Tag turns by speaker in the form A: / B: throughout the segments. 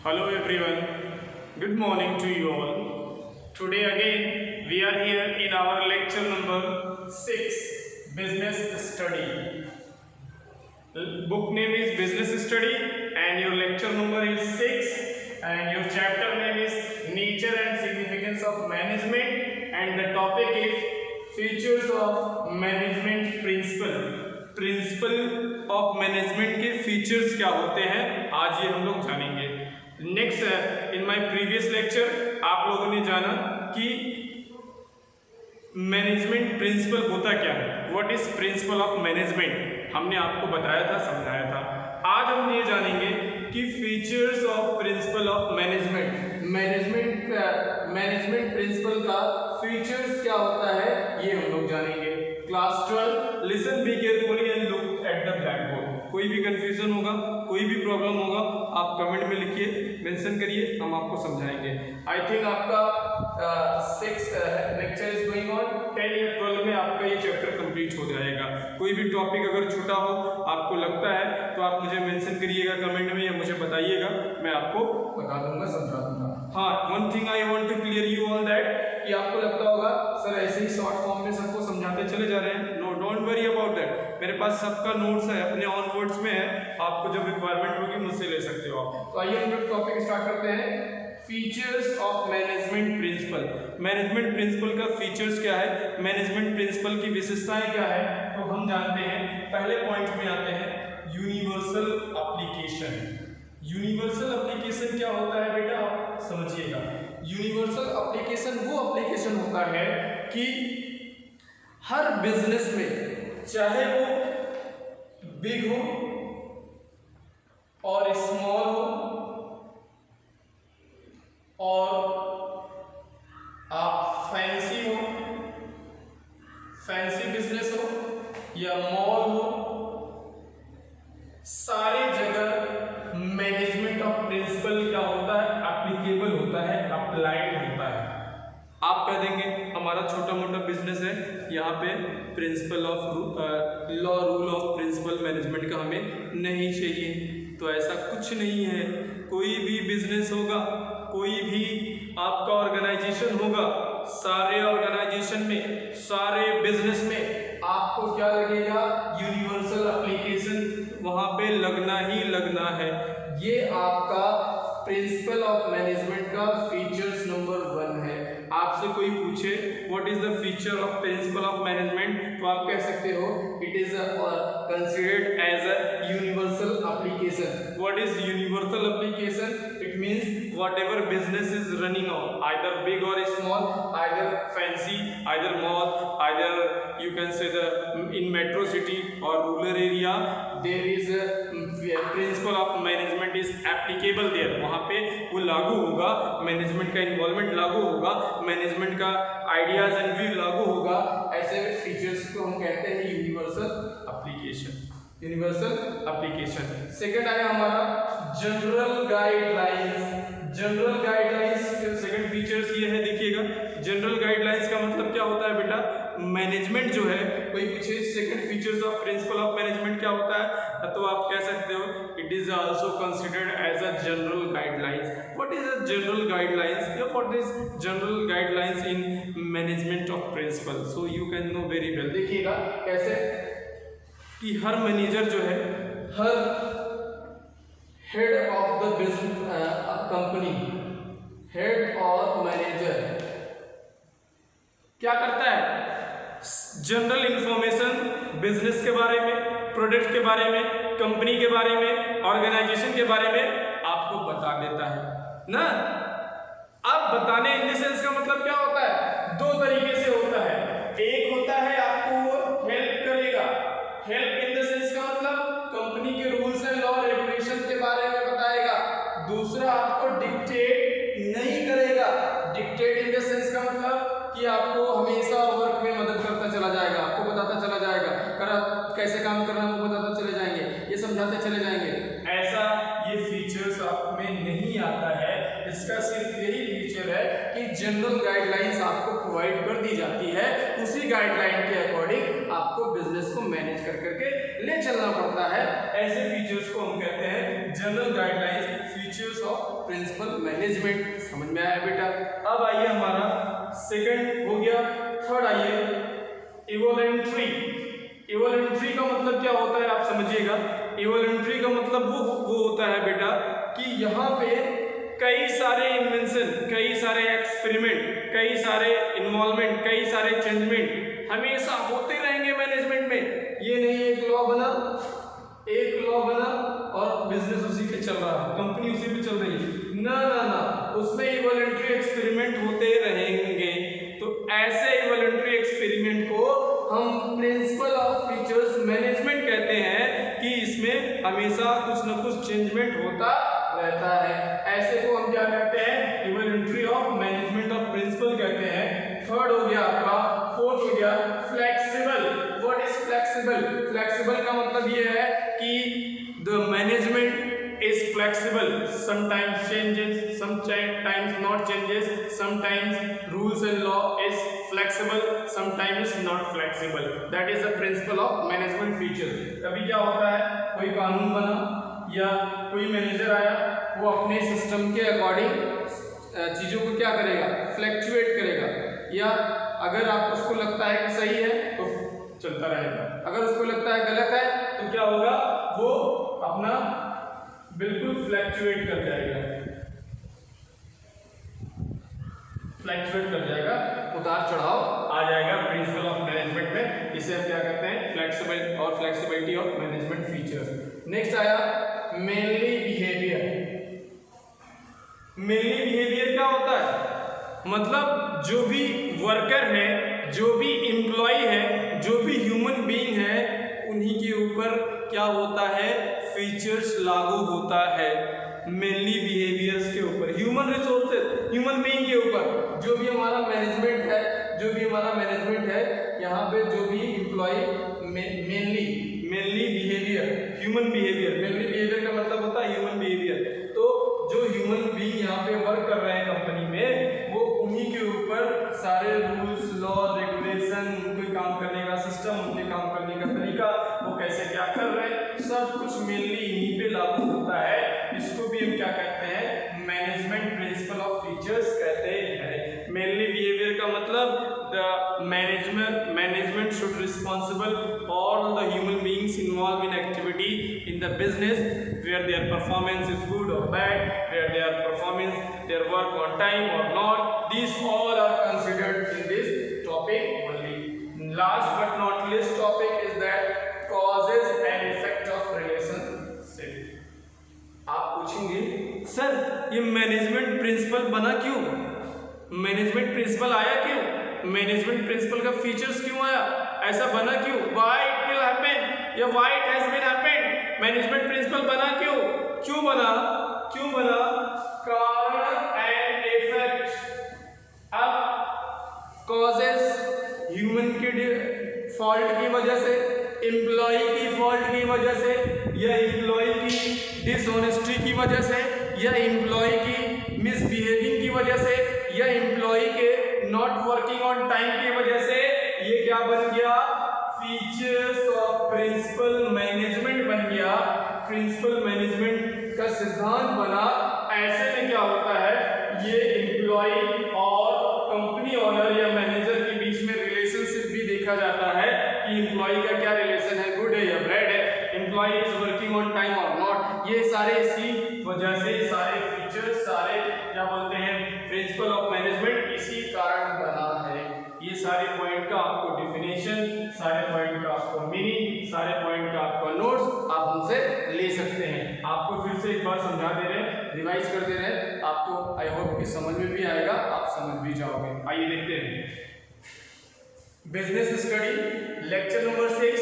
A: Hello everyone, good morning to you all. Today again we are here in our lecture number 6, Business Study. Book name is Business Study and your lecture number is 6 and your chapter name is Nature and Significance of Management and the topic is Features of Management Principle. Principal of management के features क्या होते हैं आज ये हम लोग जानेंगे। Next in my previous lecture आप लोगों ने जाना कि मैनेजमेंट प्रिंसिपल होता क्या है, what is principal of management, हमने आपको बताया था, समझाया था। आज हम ये जानेंगे कि features of principle of management, management principle का फीचर्स क्या होता है ये हम लोग जानेंगे। Class 12 listen be carefully and look at the black board. कोई भी कंफ्यूजन होगा, कोई भी प्रॉब्लम होगा, आप कमेंट में लिखिए, मेंशन करिए, हम आपको समझाएंगे। आई थिंक आपका 6 लेक्चर इज गोइंग ऑन, 10 या 12 में आपका ये चैप्टर कंप्लीट हो जाएगा। कोई भी टॉपिक अगर छोटा हो आपको लगता है तो आप मुझे मेंशन करिएगा कमेंट में या मुझे बताइएगा, मैं आपको बता दूंगा, समझा दूंगा। हाँ, one thing I want to clear you all that कि आपको लगता होगा सर ऐसे ही शॉर्ट फॉर्म में सबको समझाते चले जा रहे हैं। No, don't worry about that, मेरे पास सबका नोट्स है, अपने ऑन वर्ड्स में है, आपको जब रिक्वायरमेंट होगी मुझसे ले सकते हो आप। तो आइए हम लोग टॉपिक स्टार्ट करते हैं। Features of management principle. Management principle का फीचर्स क्या है, मैनेजमेंट प्रिंसिपल की विशेषताएं क्या है, तो हम जानते हैं। पहले पॉइंट में आते हैं यूनिवर्सल एप्लीकेशन। यूनिवर्सल एप्लीकेशन क्या होता है बेटा, आप समझिएगा। यूनिवर्सल एप्लीकेशन वो एप्लीकेशन होता है कि हर बिजनेस में, चाहे वो बिग हो और स्मॉल हो और आप फैंसी हो, फैंसी बिजनेस हो या मॉल हो, सारी जगह मैनेजमेंट ऑफ प्रिंसिपल क्या होता है, एप्लीकेबल होता है, अप्लाइड होता है। आप कह देंगे हमारा छोटा मोटा बिजनेस है, यहाँ पे principle of law, rule of principle management का हमें नहीं चाहिए, तो ऐसा कुछ नहीं है। कोई भी बिजनेस होगा, कोई भी आपका ऑर्गेनाइजेशन होगा, सारे ऑर्गेनाइजेशन में, सारे बिजनेस में आपको क्या लगेगा, यूनिवर्सल एप्लीकेशन वहां पे लगना ही लगना है। ये आपका प्रिंसिपल ऑफ मैनेजमेंट का फीचर्स नंबर 1 है। आपसे कोई पूछे what is the feature of principle of management, तो आप कह सकते हो it is considered as a universal application. What is universal application? It means whatever business is running on, either big or small, either fancy, either mall, either you can say the in metro city or rural area, there is a principle of management is applicable there. वहाँ पे वो लागू होगा, management का involvement लागू होगा, management का ideas and view लागू होगा। ऐसे फीचर्स को हम कहते हैं universal application. Universal application. Second आया हमारा जनरल गाइडलाइंस। जनरल गाइडलाइंस के सेकंड फीचर्स ये है, देखिएगा। जनरल गाइडलाइंस का मतलब क्या होता है बेटा, मैनेजमेंट जो है, कोई पूछे second features of principle of management क्या होता है, तो आप कह सकते हो it is also considered as a general guidelines. What is a general guidelines या what is general guidelines in management of principle, so you can know very well. देखिएगा कैसे कि हर मैनेजर जो है, हर head of the business company, head और manager क्या करता है, जनरल इंफॉर्मेशन बिजनेस के बारे में, प्रोडक्ट के बारे में, कंपनी के बारे में, ऑर्गेनाइजेशन के बारे में आपको बता देता है ना। अब बताने इन द सेंस का मतलब क्या होता है, दो तरीके से होता है। एक होता है आपको हेल्प करेगा, हेल्प इन द सेंस का मतलब कंपनी के रूल्स एंड लॉ रेगुलेशन के बारे में बताएगा। दूसरा आपको डिक्टेट नहीं करेगा, डिक्टेट इन द सेंस का मतलब कि आपको हमेशा वर्क में मदद करता चला जाएगा, आपको बताता चला जाएगा, कैसे काम करना है वो बताता चले जाएंगे, ये समझाते चले जाएंगे। ऐसा ये फीचर्स आप में नहीं आता है। इसका सिर्फ यही फीचर है कि जनरल गाइडलाइंस आपको प्रोवाइड कर दी जाती है, उसी गाइडलाइन के अकॉर्डिंग आपको बिजनेस को मैनेज कर करके ले चलना पड़ता है। ऐसे फीचर्स को हम कहते हैं general guidelines, features of principle management. समझ में आया बेटा? अब आइए हमारा सेकंड हो गया, थर्ड आइए इवोलेंट्री। इवोलेंट्री का मतलब क्या होता है आप समझिएगा। इवोलेंट्री का मतलब वो होता है बेटा कि यहाँ पे कई सारे इन्वेंशन, कई सारे एक्सपेरिमेंट, कई सारे इन्वॉल्वमेंट, कई सारे चेंजमेंट हमेशा होते रहेंगे मैनेजमेंट में। ये नहीं एक लॉ बना और बिजनेस उसी पे चल रहा है, कंपनी उसी पे चल रही है, ना ना ना, उसमें इवोलेंट्री एक्सपेरिमेंट होते रहेंगे। तो ऐसे इवोलेंट्री एक्सपेरिमेंट को हम प्रिंसिपल ऑफ फीचर्स मैनेजमेंट कहते हैं कि इसमें हमेशा कुछ न कुछ चेंजमेंट होता रहता है। ऐसे को हम क्या कहते हैं? इवोलेंट्री ऑफ मैनेजमेंट ऑफ प्रिंसिपल कहते हैं। थर्ड हो गया आपका, फोर्थ हो गया flexible. What is flexible? Flexible का मतलब ये है कि the management is flexible, sometimes changes, sometimes not changes, sometimes rules and law is flexible, sometimes not flexible. That is the principle of management feature. कभी क्या होता है, कोई कानून बना या कोई मैनेजर आया, वो अपने सिस्टम के अकॉर्डिंग चीज़ों को क्या करेगा? फ्लैक्चुएट करेगा, या अगर आप उसको लगता है कि सही है तो चलता रहेगा, अगर उसको लगता है गलत है तो क्या होगा? वो अपना बिल्कुल फ्लैक्चुएट कर जाएगा, उतार चढ़ाव आ जाएगा प्रिंसिपल ऑफ मैनेजमेंट में। इसे हम क्या कहते हैं? फ्लेक्सिबल और flexibility of management features. Next आया मेनली बिहेवियर। मेनली बिहेवियर क्या होता है? मतलब जो भी वर्कर है, जो भी एम्प्लॉय है, जो भी ह्यूमन बीइंग है, उन्हीं के ऊपर क्या होता है? फीचर्स लागू होता है मेनली बिहेवियर्स के ऊपर, ह्यूमन रिसोर्सेज, ह्यूमन बीइंग के ऊपर। जो भी हमारा मैनेजमेंट है, यहाँ पे जो भी employ mainly behaviour, human behaviour, mainly behaviour का मतलब होता है ह्यूमन बिहेवियर। तो जो ह्यूमन बीइंग यहाँ पे वर्क कर रहे हैं कंपनी में, वो उन्हीं के ऊपर सारे रूल्स, लॉ, रेगुलेशन, उनके काम करने का सिस्टम, उनके काम करने का तरीका, वो कैसे क्या कर रहे हैं, सब कुछ मेनली इन्हीं पे लागू होता है। इसको भी हम क्या कहते हैं? मैनेजमेंट प्रिंसिपल ऑफ फीचर्स कहते हैं। मेनली बिहेवियर का मतलब the management should responsible all the human beings involve in activity in the business where their performance is good और bad, where their performance, their work on time और not, this all are considered in this topic only. Last but not least topic is that causes and effect of relationship। आप पूछेंगे sir ये management principle बना क्यों? Management principal आया क्यों? Management principle का features क्यों आया? ऐसा बना क्यों? why it will happen या why it has been happened? Management principle बना क्यों? क्यों बना? कारण एंड इफेक्ट। अब कॉजेस ह्यूमन के फॉल्ट की वजह से, एम्प्लॉय की फॉल्ट की वजह से, या एम्प्लॉय की डिसऑनेस्टी की वजह से, या एम्प्लॉय की मिसबिहेविंग की वजह से, या एम्प्लॉय के नॉट वर्किंग ऑन टाइम की वजह से, ये क्या बन गया? फीचर्स ऑफ प्रिंसिपल मैनेजमेंट बन गया। प्रिंसिपल मैनेजमेंट का सिद्धांत बना। ऐसे में क्या होता है? ये एम्प्लॉय और कंपनी ओनर या मैनेजर के बीच में रिलेशनशिप भी देखा जाता है कि एम्प्लॉय का क्या रिलेशन है, गुड है या बैड है, employ is working on time और नॉट। ये सारे इसी वजह से, सारे फीचर्स, सारे क्या बोलते हैं, प्रिंसिपल ऑफ मैनेजमेंट इसी कारण बना है। ये सारे पॉइंट का आपको डिफिनेशन, सारे पॉइंट का आपको मीनिंग, सारे पॉइंट का आपका नोट्स आप उनसे ले सकते हैं। आपको फिर से एक बार समझा दे रहे हैं, रिवाइज कर दे रहे हैं, आपको आई होप कि समझ में भी आएगा, आप समझ भी जाओगे। आइए देखते हैं business study lecture number 6,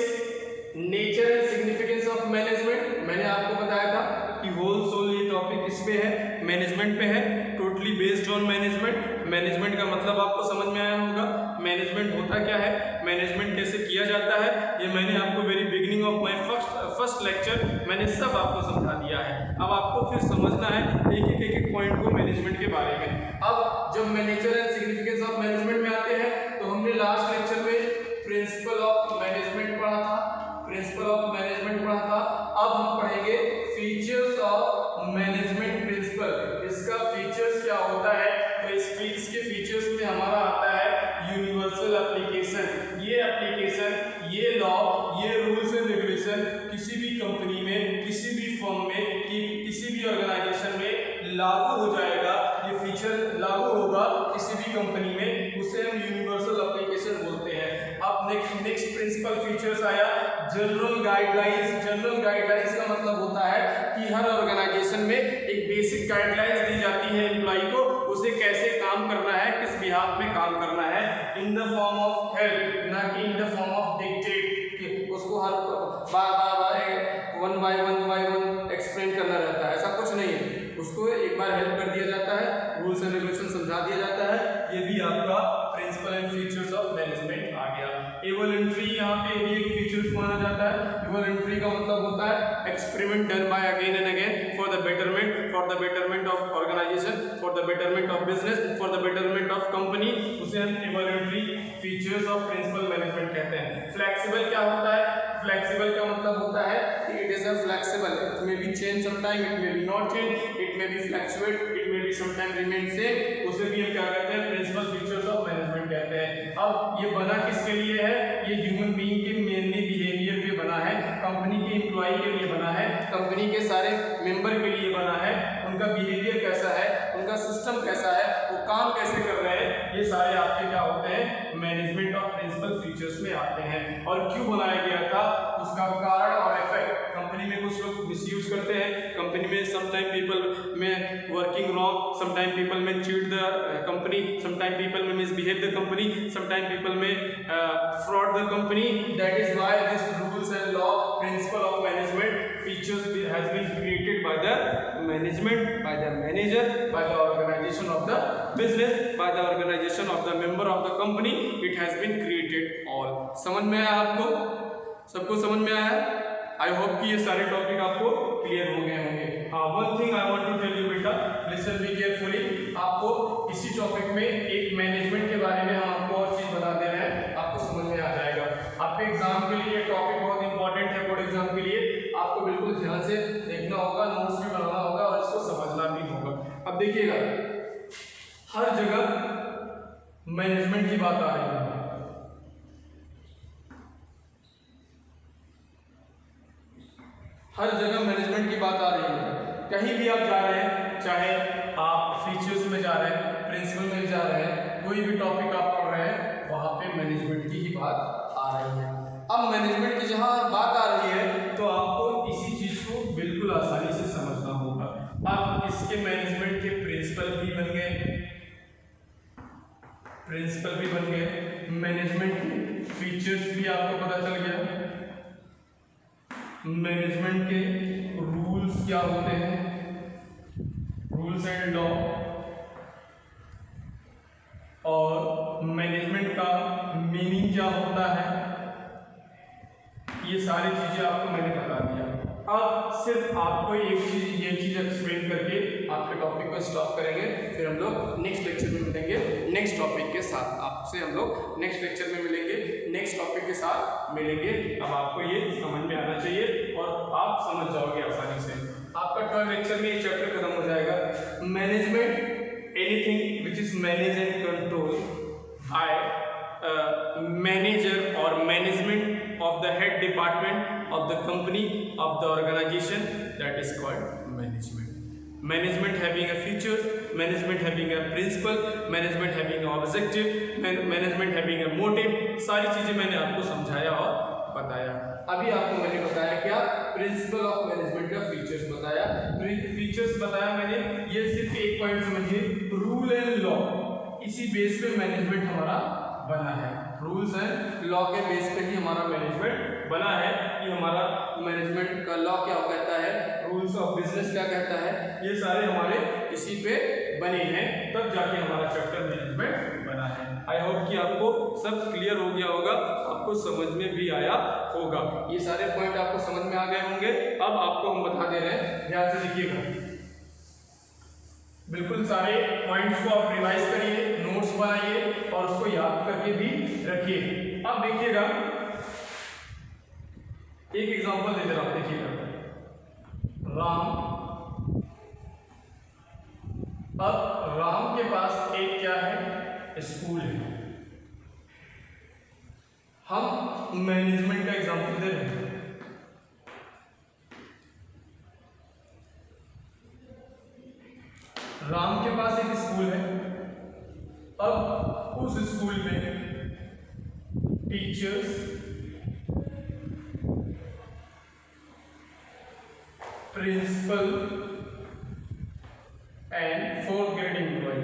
A: nature and significance of management. मैंने आपको बताया था कि होल सोल ये टॉपिक इस पे है, मैनेजमेंट पे है, totally based on management. Management का मतलब आपको समझ में आया होगा, मैनेजमेंट होता क्या है, मैनेजमेंट कैसे किया जाता है, ये मैंने आपको very beginning of my first lecture मैंने सब आपको समझा दिया है। अब आपको फिर समझना है एक पॉइंट को मैनेजमेंट के बारे में। अब जब nature and significance of management में आते हैं तो हमने लास्ट लेक्चर में प्रिंसिपल ऑफ मैनेजमेंट पढ़ा था, अब हम पढ़ेंगे features of management principle principle, इसका फीचर्स क्या होता है? तो इसके फीचर्स में हमारा आता है यूनिवर्सल एप्लीकेशन। ये एप्लीकेशन, ये लॉ, ये रूल्स एंड रेगुलेशन किसी भी कंपनी में, किसी भी फर्म में, किसी भी ऑर्गेनाइजेशन में लागू हो जाएगा। ये फीचर लागू होगा किसी भी कंपनी में, उसे हम यूनिवर्सल एप्लीकेशन बोलते हैं। अब नेक्स्ट प्रिंसिपल फीचर्स आया जनरल गाइडलाइंस। जनरल गाइडलाइंस का मतलब होता है कि हर ऑर्गेनाइजेशन में एक बेसिक गाइडलाइंस दी जाती है एम्प्लॉय को, उसे कैसे काम करना है, किस बिहाफ में काम करना है, in the form of help, ना कि in the form of dictate. उसको हर वन बाय वन एक्सप्लेन करना रहता है, ऐसा कुछ नहीं है। उसको एक बार हेल्प कर दिया जाता है, रूल्स एंड रेगुलेशन समझा दिया जाता है। ये भी आपका principle and features of management आ गया। वॉलंटरी यहाँ पे भी एक फीचर्स माना जाता है। वॉलंटरी का मतलब होता है experiment done by again and again for the betterment of organisation, for the betterment of business, for the betterment of company, उसे हम voluntary features of principle management कहते हैं। फ्लेक्सिबल क्या होता है? फ्लेक्सिबल का मतलब होता है कि it is a flexible, it may be change sometime, it may be not change, it may be fluctuate, it may be sometime remain same, उसे भी हम क्या कहते हैं? प्रिंसिपल फीचर्स ऑफ मैनेजमेंट कहते हैं। अब ये बना किसके लिए है? ये ह्यूमन बीइंग के मेनली बिहेवियर पे बना है, कंपनी के एम्प्लॉय के लिए बना है, कंपनी के सारे मेंबर के लिए बना है। उनका बिहेवियर कैसा है, उनका सिस्टम कैसा है, वो काम कैसे कर रहे हैं, ये सारे आपके क्या होते हैं? मैनेजमेंट ऑफ प्रिंसिपल फीचर्स में आते हैं। और क्यों बनाया गया था, उसका कारण और इफेक्ट। कंपनी में कुछ लोग मिसयूज करते हैं, कंपनी में समटाइम पीपल में वर्किंग रॉन्ग, समटाइम पीपल में cheat the company, sometime people में misbehave the company, sometime people में fraud the company. That is why this rules and law principle of management features has been created by the management, by the manager, by the organization of the business, by the organization of the member of the company. It has been created all. समझ में आया आपको? सबको समझ में आया? I hope कि ये सारे टॉपिक आपको क्लियर हो गए होंगे। हाँ, one thing I want to tell you बेटा, लिसन बी केयरफुली। आपको इसी टॉपिक में एक मैनेजमेंट के बारे में हम आपको और चीज बता दे रहे हैं, आपको समझ में आ जाएगा। आपके एग्जाम के लिए टॉपिक बहुत इंपॉर्टेंट है, बोर्ड एग्जाम के लिए आपको बिल्कुल ध्यान से देखना होगा, नोट्स भी बनाना होगा और इसको समझना भी होगा। अब देखिएगा, हर जगह मैनेजमेंट की बात आ रही है, हर जगह मैनेजमेंट की बात आ रही है। कहीं भी आप जा रहे हैं, चाहे आप फीचर्स में जा रहे हैं, प्रिंसिपल में जा रहे हैं, कोई भी टॉपिक आप पढ़ रहे हैं, वहां पे मैनेजमेंट की ही बात आ रही है। अब मैनेजमेंट की जहां बात आ रही है तो आपको इसी चीज को बिल्कुल आसानी से समझना होगा। अब इसके मैनेजमेंट के प्रिंसिपल भी बन गए, मैनेजमेंट के फीचर्स भी आपको पता चल गया, मैनेजमेंट के रूल्स क्या होते हैं, रूल्स एंड लॉ, और मैनेजमेंट का मीनिंग क्या होता है, ये सारी चीजें आपको मैंने बता दिया। अब सिर्फ आपको एक चीज, ये चीज एक्सप्लेन करके आपके टॉपिक को स्टॉप करेंगे, फिर हम लोग नेक्स्ट लेक्चर में मिलेंगे नेक्स्ट टॉपिक के साथ। आपसे हम लोग नेक्स्ट लेक्चर में मिलेंगे, नेक्स्ट टॉपिक के साथ मिलेंगे। अब आपको ये समझ में आना चाहिए और आप समझ जाओगे आसानी से। आपका 12 लेक्चर में ये चैप्टर खत्म हो जाएगा। Management, anything which is manage and control, manager or management of the head department of the company, of the organization, that is called management. Management having a feature, management having a principle, management having an objective, management having a motive, सारी चीजें मैंने आपको समझाया और बताया। अभी आपको मैंने बताया क्या, प्रिंसिपल ऑफ मैनेजमेंट का फीचर्स बताया, फीचर्स बताया मैंने। ये सिर्फ एक पॉइंट समझिए, रूल एंड लॉ, इसी बेस पे मैनेजमेंट हमारा बना है, रूल्स एंड लॉ के बेस पे ही हमारा मैनेजमेंट बना है। कि हमारा मैनेजमेंट का लॉ क्या कहता है, रूल्स ऑफ बिजनेस क्या कहता है, ये सारे हमारे इसी पे बने हैं, तब जाके हमारा चैप्टर मैनेजमेंट बना है। आई होप कि आपको सब क्लियर हो गया होगा, आपको समझ में भी आया होगा, ये सारे पॉइंट आपको समझ में आ गए होंगे। अब आपको हम बता दे रहे हैं, ध्यान से देखिएगा, बिल्कुल सारे पॉइंट्स को आप रिवाइज करिए, नोट्स बनाइए और उसको याद करके भी रखिए। अब देखिएगा, एक एग्जांपल दे दे रहा हूं, देखिएगा, राम अब राम के पास एक क्या है, स्कूल है। हम मैनेजमेंट का एग्जांपल दे रहे हैं। राम के पास एक स्कूल है। अब उस स्कूल में teachers, principal and 4th grade employ.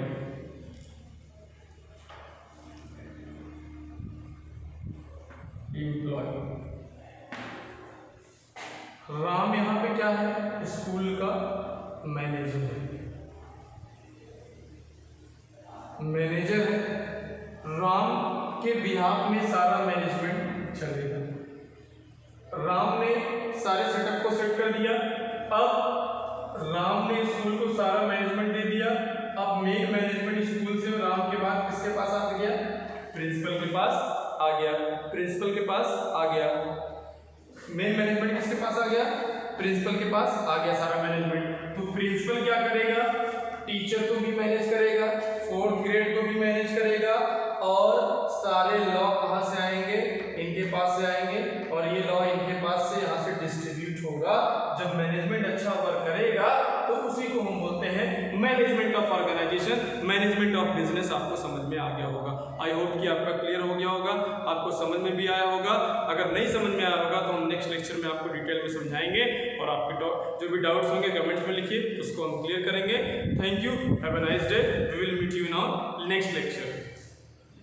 A: Ram यहाँ पे क्या है, स्कूल का मैनेजर है। मैनेजर है, राम के बिहाफ में सारा मैनेजमेंट चलेगा। राम ने सारे सेटअप को सेट कर दिया। अब राम ने स्कूल को सारा मैनेजमेंट दे दिया। अब मेन मैनेजमेंट स्कूल से राम के बाद किसके पास आ गया, प्रिंसिपल के पास आ गया। प्रिंसिपल के पास आ गया, मेन मैनेजमेंट किसके पास आ गया, प्रिंसिपल के पास आ गया सारा मैनेजमेंट। तो प्रिंसिपल क्या करेगा, टीचर को भी मैनेज करेगा, 4th ग्रेड को भी मैनेज करेगा, और सारे लॉ कहाँ से आएंगे, इनके पास से आएंगे, और ये लॉ इनके पास से यहाँ से डिस्ट्रीब्यूट होगा। जब मैनेजमेंट अच्छा वर्क करेगा तो उसी को हम बोलते हैं management of organisation, management of business. आपको समझ में आ गया होगा। आई होप कि आपका क्लियर हो गया होगा, आपको समझ में भी आया होगा। अगर नहीं समझ में आया होगा तो हम नेक्स्ट लेक्चर में आपको डिटेल में समझाएंगे, और आपके जो भी डाउट्स होंगे कमेंट्स में लिखिए, उसको हम क्लियर करेंगे। Thank you, have a nice day, we will meet you in our next lecture.